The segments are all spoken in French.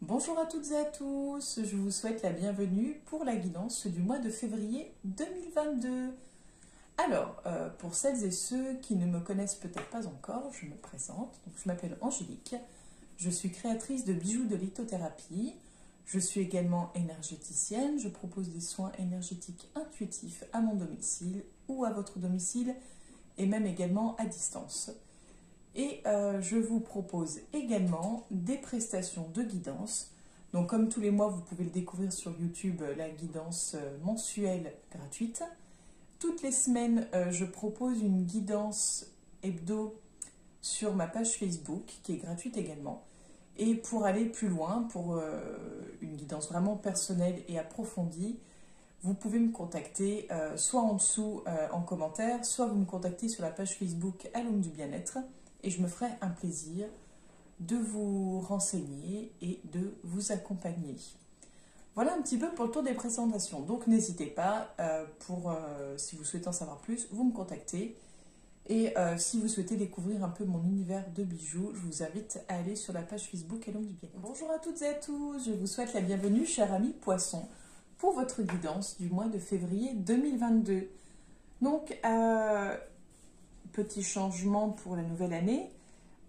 Bonjour à toutes et à tous, je vous souhaite la bienvenue pour la guidance du mois de février 2022. Alors, pour celles et ceux qui ne me connaissent peut-être pas encore, je me présente. Donc, je m'appelle Angélique, je suis créatrice de bijoux de lithothérapie, je suis également énergéticienne, je propose des soins énergétiques intuitifs à mon domicile ou à votre domicile et même également à distance. Et je vous propose également des prestations de guidance. Donc comme tous les mois, vous pouvez le découvrir sur YouTube, la guidance mensuelle gratuite. Toutes les semaines, je propose une guidance hebdo sur ma page Facebook, qui est gratuite également. Et pour aller plus loin, pour une guidance vraiment personnelle et approfondie, vous pouvez me contacter soit en dessous en commentaire, soit vous me contactez sur la page Facebook À l'Homme du Bien-être. Et je me ferai un plaisir de vous renseigner et de vous accompagner. Voilà un petit peu pour le tour des présentations. Donc n'hésitez pas, si vous souhaitez en savoir plus, vous me contactez. Et si vous souhaitez découvrir un peu mon univers de bijoux, je vous invite à aller sur la page Facebook À l'Homme du Bien-être. Bonjour à toutes et à tous, je vous souhaite la bienvenue, chers amis poissons, pour votre guidance du mois de février 2022. Donc, petit changement pour la nouvelle année.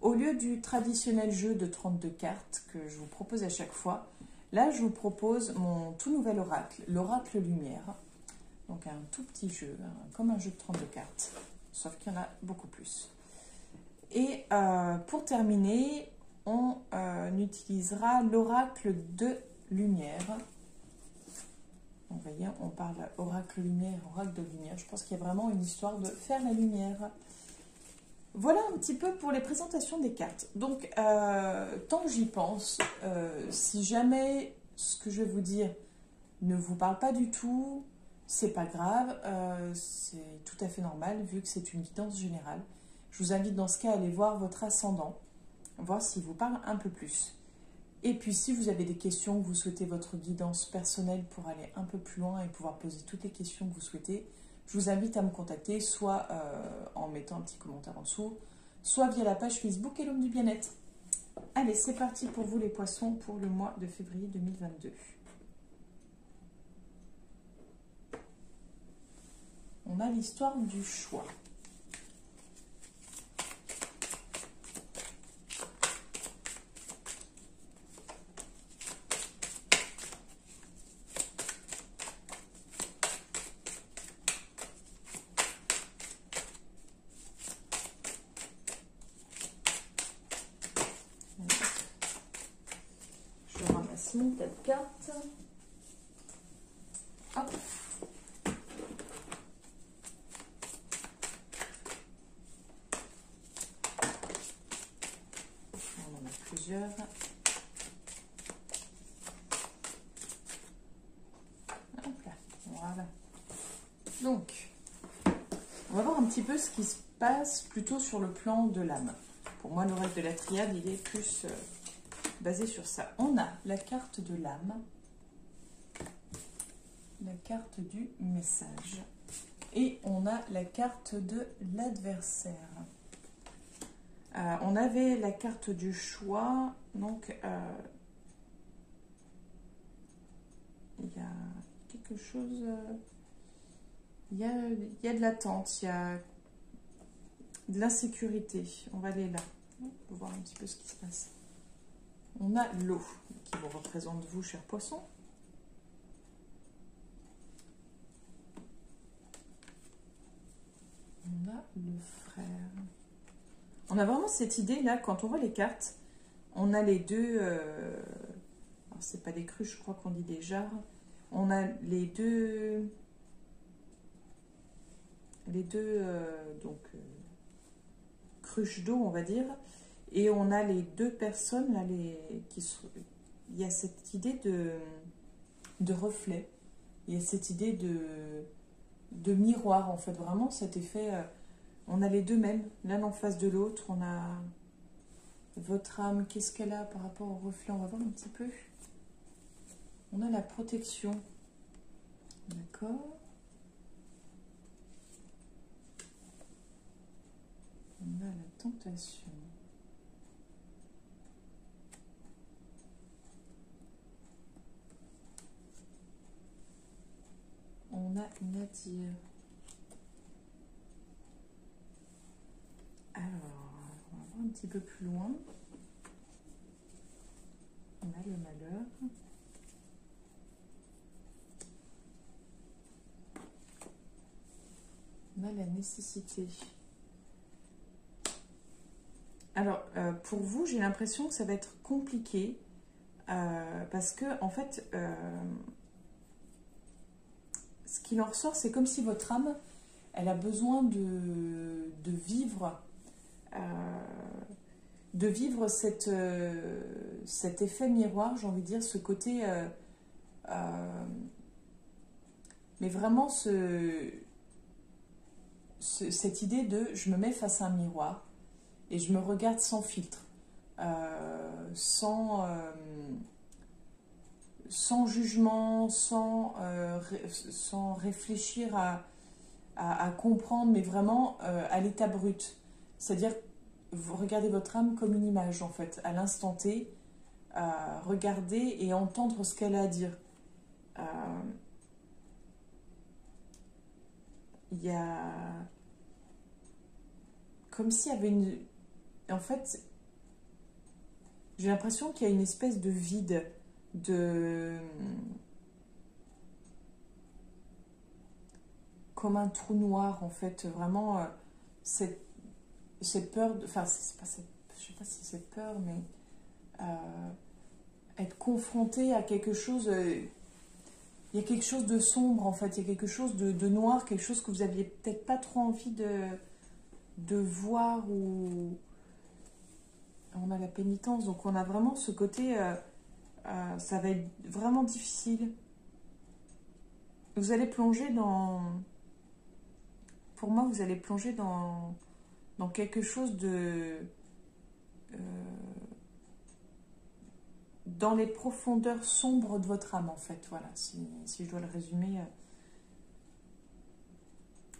Au lieu du traditionnel jeu de 32 cartes que je vous propose à chaque fois, là je vous propose mon tout nouvel oracle, l'oracle lumière. Donc un tout petit jeu, comme un jeu de 32 cartes, sauf qu'il y en a beaucoup plus. Et pour terminer, on utilisera l'oracle de lumière. Vous voyez, on parle oracle lumière, oracle de lumière. Je pense qu'il y a vraiment une histoire de faire la lumière. Voilà un petit peu pour les présentations des cartes. Donc, tant que j'y pense, si jamais ce que je vais vous dire ne vous parle pas du tout, c'est pas grave, c'est tout à fait normal vu que c'est une guidance générale. Je vous invite dans ce cas à aller voir votre ascendant, voir s'il vous parle un peu plus. Et puis, si vous avez des questions, que vous souhaitez votre guidance personnelle pour aller un peu plus loin et pouvoir poser toutes les questions que vous souhaitez, je vous invite à me contacter, soit en mettant un petit commentaire en dessous, soit via la page Facebook Et l'Homme du Bien-être. Allez, c'est parti pour vous les poissons pour le mois de février 2022. On a l'histoire du choix. Je ramasse mon tas de cartes. Hop. On en a plusieurs. Hop là. Voilà. Donc, on va voir un petit peu ce qui se passe plutôt sur le plan de l'âme. Pour moi, l'oracle de la triade, il est plus basé sur ça. On a la carte de l'âme, la carte du message et on a la carte de l'adversaire. On avait la carte du choix, donc il y a quelque chose, il y a de l'attente, il y a de l'insécurité. On va aller là, pour voir un petit peu ce qui se passe. On a l'eau qui vous représente, vous, chers poissons. On a le frère. On a vraiment cette idée là, quand on voit les cartes, on a les deux, alors c'est pas des cruches, je crois qu'on dit des jarres. On a les deux donc cruches d'eau, on va dire. Et on a les deux personnes, là, il y a cette idée de reflet. Il y a cette idée de miroir, en fait. Vraiment, cet effet, on a les deux mêmes, l'un en face de l'autre. On a votre âme, qu'est-ce qu'elle a par rapport au reflet? On va voir un petit peu. On a la protection. D'accord. On a la tentation. Nadir. Alors, on va voir un petit peu plus loin. On a le malheur. On a la nécessité. Alors, pour vous, j'ai l'impression que ça va être compliqué parce que, en fait, ce qu'il en ressort, c'est comme si votre âme, elle a besoin de vivre cet effet miroir, j'ai envie de dire, ce côté, mais vraiment cette idée de je me mets face à un miroir et je me regarde sans filtre, sans jugement, sans réfléchir à comprendre, mais vraiment à l'état brut. C'est-à-dire, vous regardez votre âme comme une image, en fait, à l'instant T, regarder et entendre ce qu'elle a à dire. Il y a... Comme s'il y avait une... En fait, j'ai l'impression qu'il y a une espèce de vide, comme un trou noir, en fait. Vraiment, cette peur... Enfin, c'est pas je sais pas si c'est peur, mais... être confronté à quelque chose... il y a quelque chose de sombre, en fait. Il y a quelque chose de noir, quelque chose que vous aviez peut-être pas trop envie de voir, ou on a la pénitence, donc on a vraiment ce côté, ça va être vraiment difficile. Vous allez plonger pour moi, vous allez plonger dans quelque chose dans les profondeurs sombres de votre âme, en fait, voilà, si je dois le résumer.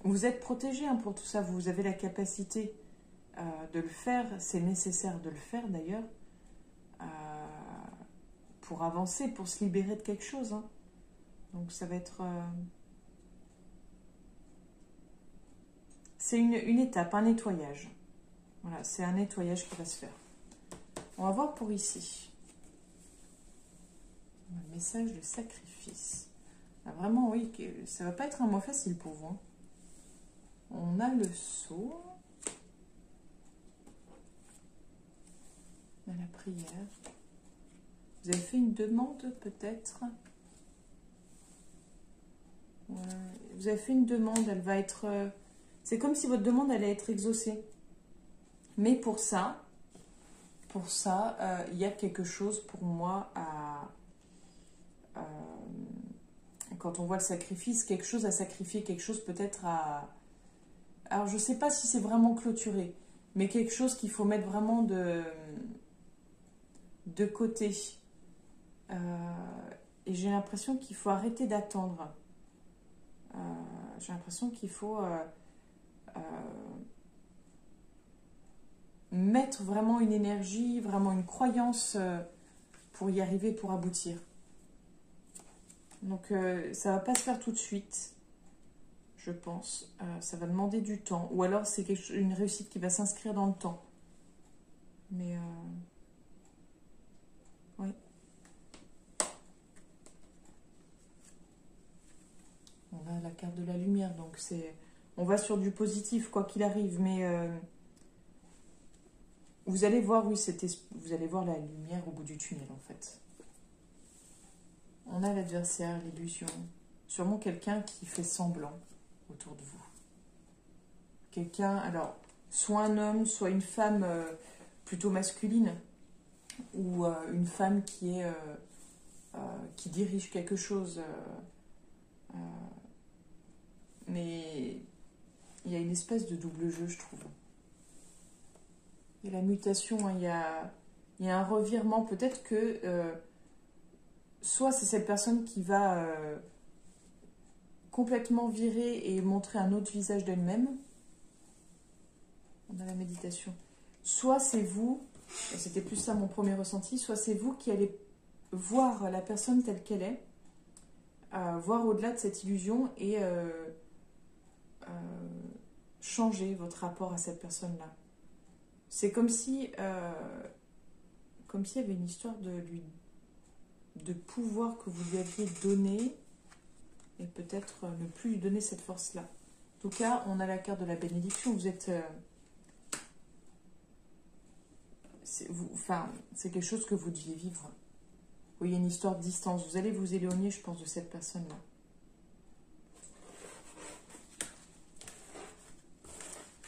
Vous êtes protégé, hein, pour tout ça, vous avez la capacité de le faire, c'est nécessaire de le faire d'ailleurs, pour avancer, pour se libérer de quelque chose, hein. Donc ça va être... c'est une étape, un nettoyage. Voilà, c'est un nettoyage qui va se faire. On va voir pour ici. Un message de sacrifice. Ah, vraiment, oui, ça va pas être un mois facile pour vous, hein. On a le sceau. On a la prière. Vous avez fait une demande, peut-être. Ouais. Vous avez fait une demande, elle va être... c'est comme si votre demande allait être exaucée. Mais pour ça, il y a quelque chose pour moi à... quand on voit le sacrifice, quelque chose à sacrifier, quelque chose peut-être à... Alors, je ne sais pas si c'est vraiment clôturé, mais quelque chose qu'il faut mettre vraiment de côté. Et j'ai l'impression qu'il faut arrêter d'attendre. J'ai l'impression qu'il faut mettre vraiment une énergie, vraiment une croyance pour y arriver, pour aboutir. Donc, ça ne va pas se faire tout de suite, je pense. Ça va demander du temps. Ou alors, c'est une réussite qui va s'inscrire dans le temps. Mais, oui. On a la carte de la lumière, donc on va sur du positif, quoi qu'il arrive. Mais vous allez voir, oui, vous allez voir la lumière au bout du tunnel, en fait. On a l'adversaire, l'illusion. Sûrement quelqu'un qui fait semblant autour de vous. Quelqu'un, alors, soit un homme, soit une femme plutôt masculine, ou une femme qui dirige quelque chose. Mais il y a une espèce de double jeu, je trouve. Il y a la mutation, hein, il y a un revirement. Peut-être que soit c'est cette personne qui va complètement virer et montrer un autre visage d'elle-même. On a la méditation. Soit c'est vous, c'était plus ça mon premier ressenti, soit c'est vous qui allez voir la personne telle qu'elle est, voir au-delà de cette illusion et changer votre rapport à cette personne-là. C'est comme si il y avait une histoire de pouvoir que vous lui aviez donné et peut-être ne plus lui donner cette force-là. En tout cas, on a la carte de la bénédiction. Vous êtes... c'est quelque chose que vous deviez vivre. Vous voyez une histoire de distance. Vous allez vous éloigner, je pense, de cette personne-là.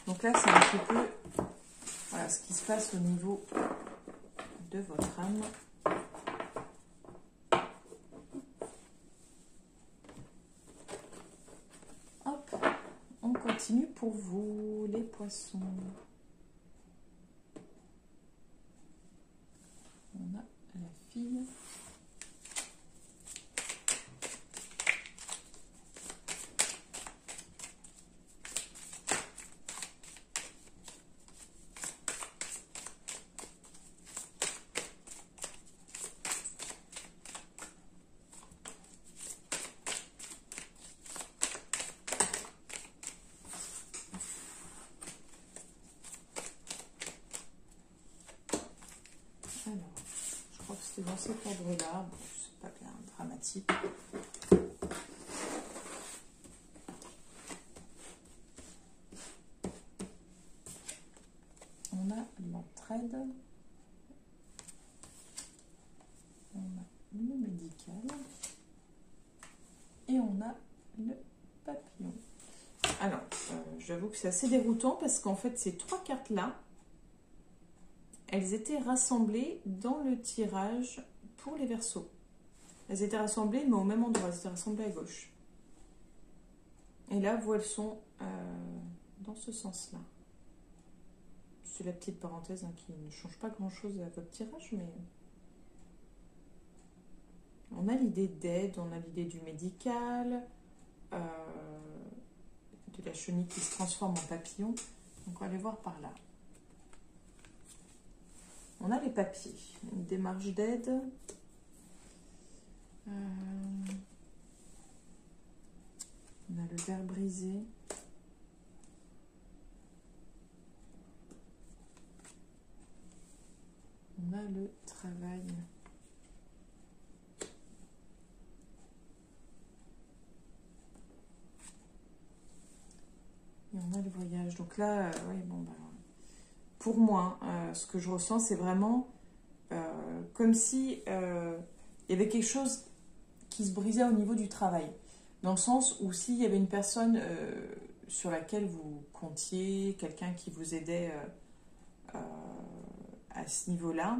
Donc là, c'est un petit peu voilà, ce qui se passe au niveau de votre âme. Hop, on continue pour vous, les poissons. On a la fille. C'est dans cet ordre-là, bon, c'est pas bien dramatique. On a l'entraide, on a le médical et on a le papillon. Alors, j'avoue que c'est assez déroutant parce qu'en fait, ces trois cartes-là, elles étaient rassemblées dans le tirage pour les Verseaux. Elles étaient rassemblées, mais au même endroit. Elles étaient rassemblées à gauche. Et là, vous, elles sont dans ce sens-là. C'est la petite parenthèse hein, qui ne change pas grand-chose à votre tirage, mais... On a l'idée d'aide, on a l'idée du médical, de la chenille qui se transforme en papillon. Donc, on va aller voir par là. On a les papiers, une démarche d'aide. On a le verre brisé. On a le travail. Et on a le voyage. Donc là, oui, bon, bah, pour moi, ce que je ressens, c'est vraiment comme si il y avait quelque chose qui se brisait au niveau du travail. Dans le sens où s'il y avait une personne sur laquelle vous comptiez, quelqu'un qui vous aidait à ce niveau-là,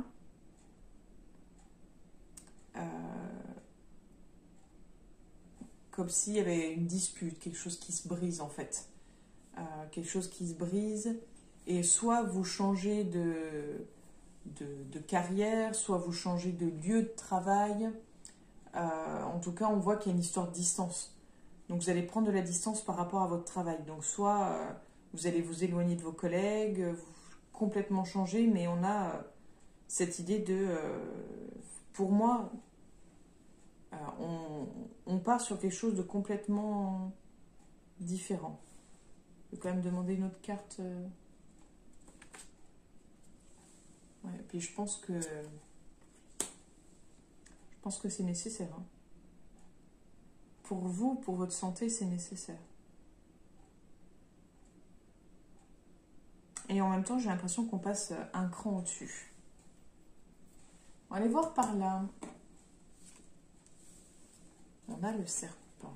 comme s'il y avait une dispute, quelque chose qui se brise en fait. Quelque chose qui se brise, et soit vous changez de carrière, soit vous changez de lieu de travail. En tout cas, on voit qu'il y a une histoire de distance. Donc, vous allez prendre de la distance par rapport à votre travail. Donc, soit vous allez vous éloigner de vos collègues, vous complètement changer, mais on a cette idée de... pour moi, on part sur quelque chose de complètement différent. Je vais quand même demander une autre carte. Ouais, et puis je pense que c'est nécessaire. Hein. Pour vous, pour votre santé, c'est nécessaire. Et en même temps, j'ai l'impression qu'on passe un cran au-dessus. On va aller voir par là. On a le serpent.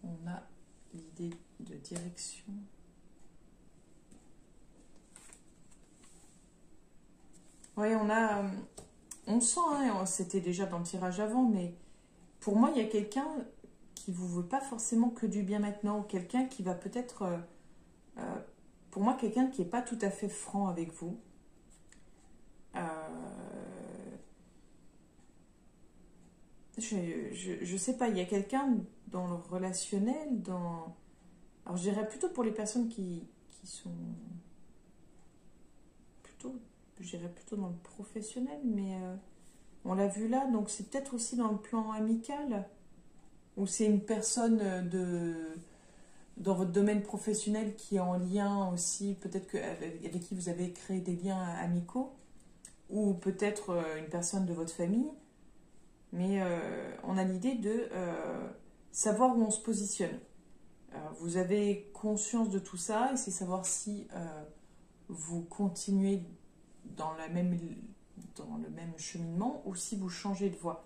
On a l'idée de direction. Oui, on sent, hein, c'était déjà dans le tirage avant, mais pour moi, il y a quelqu'un qui ne vous veut pas forcément que du bien maintenant, ou quelqu'un qui va peut-être, pour moi, quelqu'un qui n'est pas tout à fait franc avec vous. Je sais pas, il y a quelqu'un dans le relationnel, alors je dirais plutôt pour les personnes qui sont plutôt, je dirais plutôt dans le professionnel, mais On l'a vu là, donc c'est peut-être aussi dans le plan amical, ou c'est une personne dans votre domaine professionnel qui est en lien aussi, peut-être avec qui vous avez créé des liens amicaux, ou peut-être une personne de votre famille. Mais on a l'idée de savoir où on se positionne. Vous avez conscience de tout ça et c'est savoir si vous continuez dans le même cheminement ou si vous changez de voie.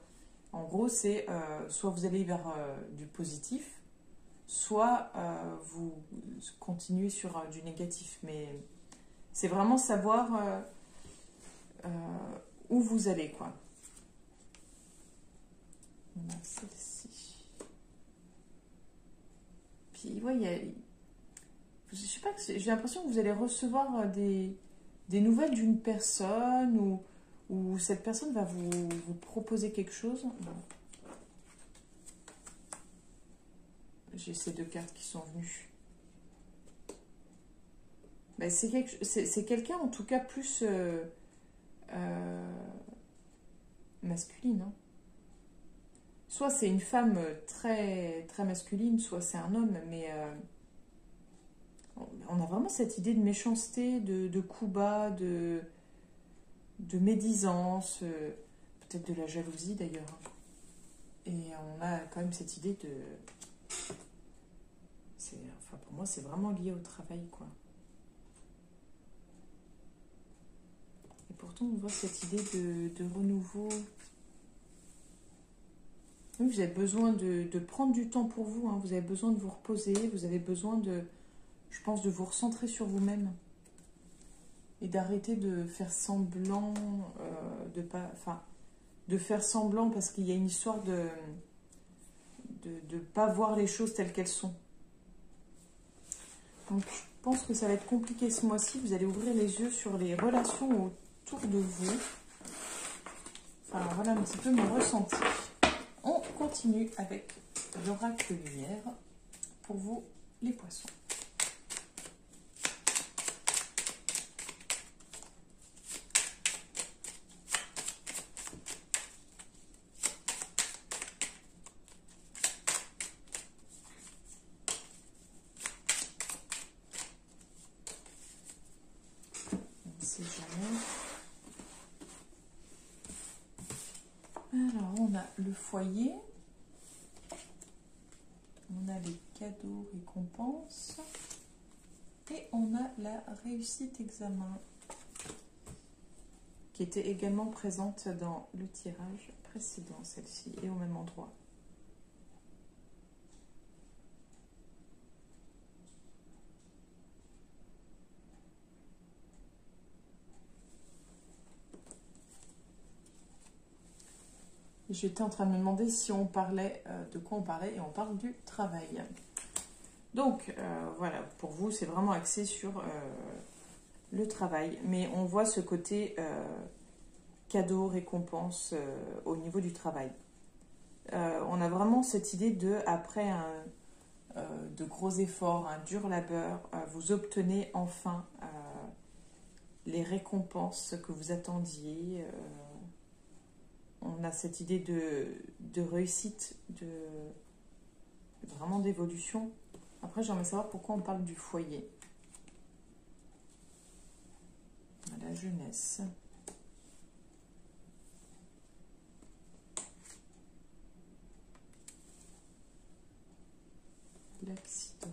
En gros, c'est soit vous allez vers du positif, soit vous continuez sur du négatif. Mais c'est vraiment savoir où vous allez, quoi. On a celle-ci. Puis, ouais, je sais pas, j'ai l'impression que vous allez recevoir des nouvelles d'une personne ou cette personne va vous proposer quelque chose. J'ai ces deux cartes qui sont venues. Ben, c'est quelqu'un en tout cas plus masculine. Hein. Soit c'est une femme très, très masculine, soit c'est un homme, mais on a vraiment cette idée de méchanceté, de coups bas, de médisance, peut-être de la jalousie d'ailleurs. Et on a quand même cette idée de... Enfin, pour moi, c'est vraiment lié au travail, quoi. Et pourtant, on voit cette idée de renouveau. Oui, vous avez besoin de prendre du temps pour vous, hein. Vous avez besoin de vous reposer, vous avez besoin je pense, de vous recentrer sur vous-même. Et d'arrêter de faire semblant, de faire semblant parce qu'il y a une histoire de pas voir les choses telles qu'elles sont. Donc je pense que ça va être compliqué ce mois-ci. Vous allez ouvrir les yeux sur les relations autour de vous. Enfin voilà un petit peu mon ressenti. On continue avec l'oracle lumière pour vous les poissons. Alors, on a le foyer, on a les cadeaux, récompenses, et on a la réussite examen, qui était également présente dans le tirage précédent, celle-ci, et au même endroit. J'étais en train de me demander si on parlait, de quoi on parlait, et on parle du travail. Donc, voilà, pour vous, c'est vraiment axé sur le travail. Mais on voit ce côté cadeau, récompense au niveau du travail. On a vraiment cette idée de, après de gros efforts, un dur labeur, vous obtenez enfin les récompenses que vous attendiez. On a cette idée de réussite, vraiment d'évolution. Après, j'aimerais savoir pourquoi on parle du foyer. La jeunesse. L'accident.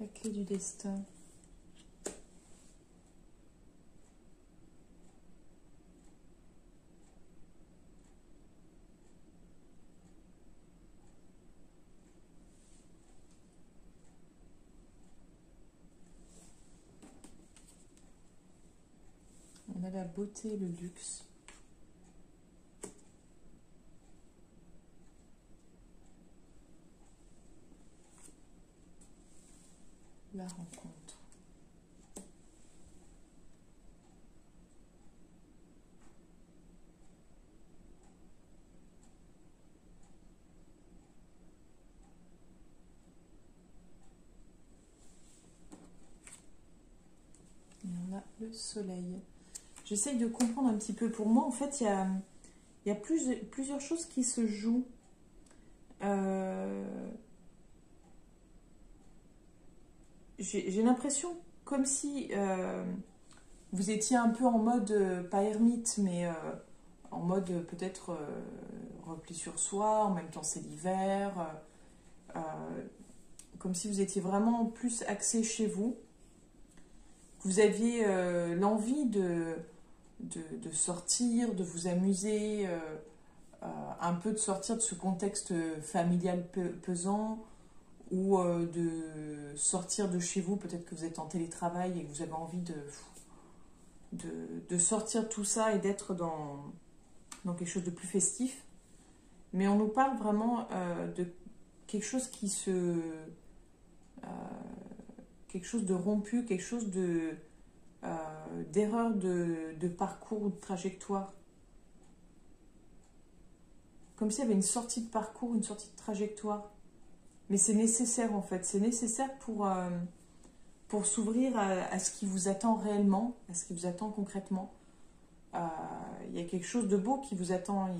La clé du destin. On a la beauté et le luxe. La rencontre. soleil. J'essaye de comprendre un petit peu. Pour moi, en fait, il y a plusieurs choses qui se jouent. J'ai l'impression comme si vous étiez un peu en mode, pas ermite, mais en mode peut-être repli sur soi, en même temps c'est l'hiver, comme si vous étiez vraiment plus axé chez vous. Vous aviez l'envie de sortir, de vous amuser, un peu de sortir de ce contexte familial pesant, ou de sortir de chez vous, peut-être que vous êtes en télétravail et que vous avez envie de sortir tout ça et d'être dans quelque chose de plus festif. Mais on nous parle vraiment de quelque chose quelque chose de rompu, quelque chose d'erreur de parcours ou de trajectoire. Comme s'il y avait une sortie de parcours, une sortie de trajectoire. Mais c'est nécessaire en fait, c'est nécessaire pour s'ouvrir à ce qui vous attend réellement, à ce qui vous attend concrètement. Il y a quelque chose de beau qui vous attend.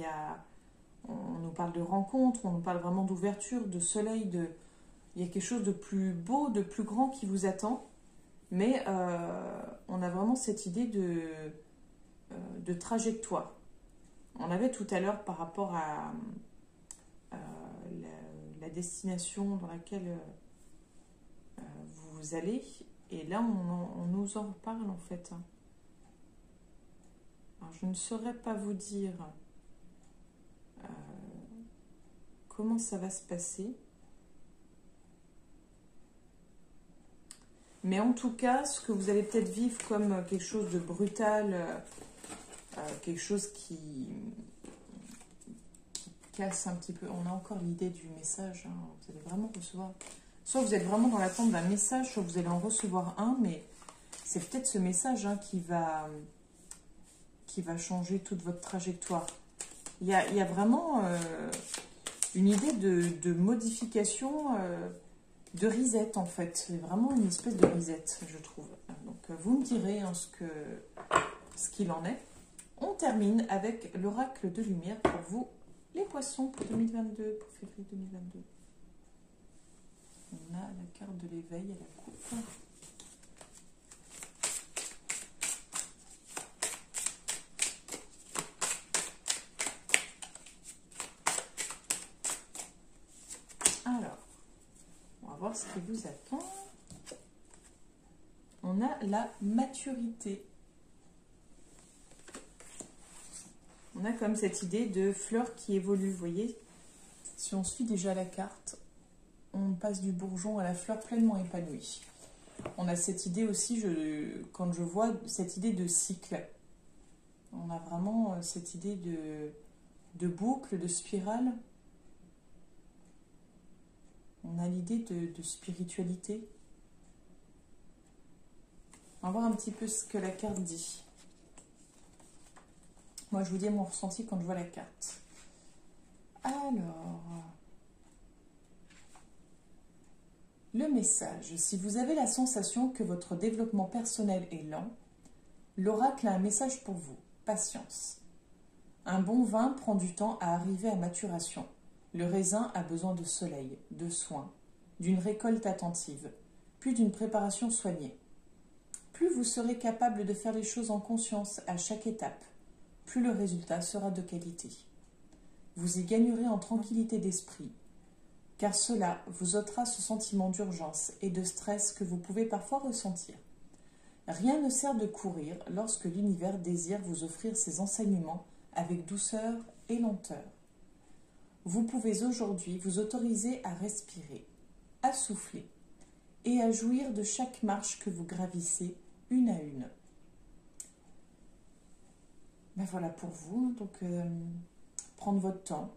On nous parle de rencontre, on nous parle vraiment d'ouverture, de soleil, il y a quelque chose de plus beau, de plus grand qui vous attend. Mais on a vraiment cette idée de trajectoire. On avait tout à l'heure par rapport à la destination dans laquelle vous allez. Et là, on nous en reparle en fait. Alors, je ne saurais pas vous dire comment ça va se passer. Mais en tout cas, ce que vous allez peut-être vivre comme quelque chose de brutal, quelque chose qui casse un petit peu. On a encore l'idée du message. Hein. Vous allez vraiment recevoir. Soit vous êtes vraiment dans l'attente d'un message, soit vous allez en recevoir un, mais c'est peut-être ce message qui va changer toute votre trajectoire. Il y a vraiment une idée de modification, de reset en fait. C'est vraiment une espèce de reset, je trouve. Donc vous me direz ce qu'il en est. On termine avec l'oracle de lumière pour vous, les poissons, pour 2022, pour février 2022. On a la carte de l'éveil à la coupe. Alors, on va voir ce qui vous attend. On a la maturité. On a comme cette idée de fleurs qui évoluent, vous voyez. Si on suit déjà la carte, on passe du bourgeon à la fleur pleinement épanouie. On a cette idée aussi, quand je vois cette idée de cycle, on a vraiment cette idée de boucle, de spirale. On a l'idée de spiritualité. On va voir un petit peu ce que la carte dit. Moi, je vous dis mon ressenti quand je vois la carte. Alors, le message. Si vous avez la sensation que votre développement personnel est lent, l'oracle a un message pour vous. Patience. Un bon vin prend du temps à arriver à maturation. Le raisin a besoin de soleil, de soins, d'une récolte attentive, puis d'une préparation soignée. Plus vous serez capable de faire les choses en conscience à chaque étape, plus le résultat sera de qualité. Vous y gagnerez en tranquillité d'esprit, car cela vous ôtera ce sentiment d'urgence et de stress que vous pouvez parfois ressentir. Rien ne sert de courir lorsque l'univers désire vous offrir ses enseignements avec douceur et lenteur. Vous pouvez aujourd'hui vous autoriser à respirer, à souffler et à jouir de chaque marche que vous gravissez une à une. Ben voilà pour vous, donc prendre votre temps.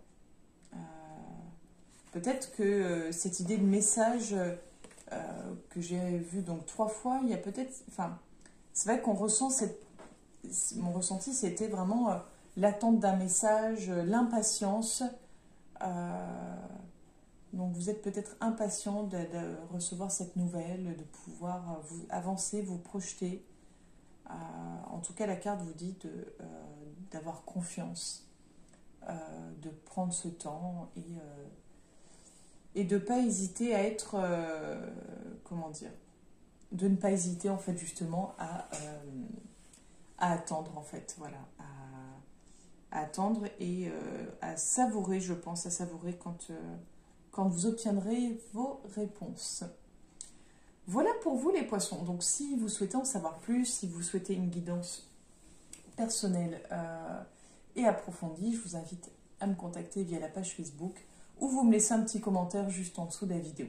Peut-être que cette idée de message que j'ai vue donc 3 fois, il y a peut-être... Enfin, c'est vrai qu'on ressent mon ressenti, c'était vraiment l'attente d'un message, l'impatience. Donc vous êtes peut-être impatient de recevoir cette nouvelle, de pouvoir vous avancer, vous projeter. En tout cas, la carte vous dit d'avoir confiance, de prendre ce temps et de ne pas hésiter à être, comment dire, de ne pas hésiter en fait justement à attendre en fait, voilà, à attendre et à savourer, je pense, à savourer quand vous obtiendrez vos réponses. Voilà pour vous les poissons. Donc si vous souhaitez en savoir plus, si vous souhaitez une guidance personnelle et approfondie, je vous invite à me contacter via la page Facebook ou vous me laissez un petit commentaire juste en dessous de la vidéo.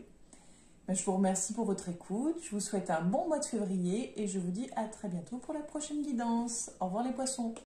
Je vous remercie pour votre écoute, je vous souhaite un bon mois de février et je vous dis à très bientôt pour la prochaine guidance. Au revoir les poissons.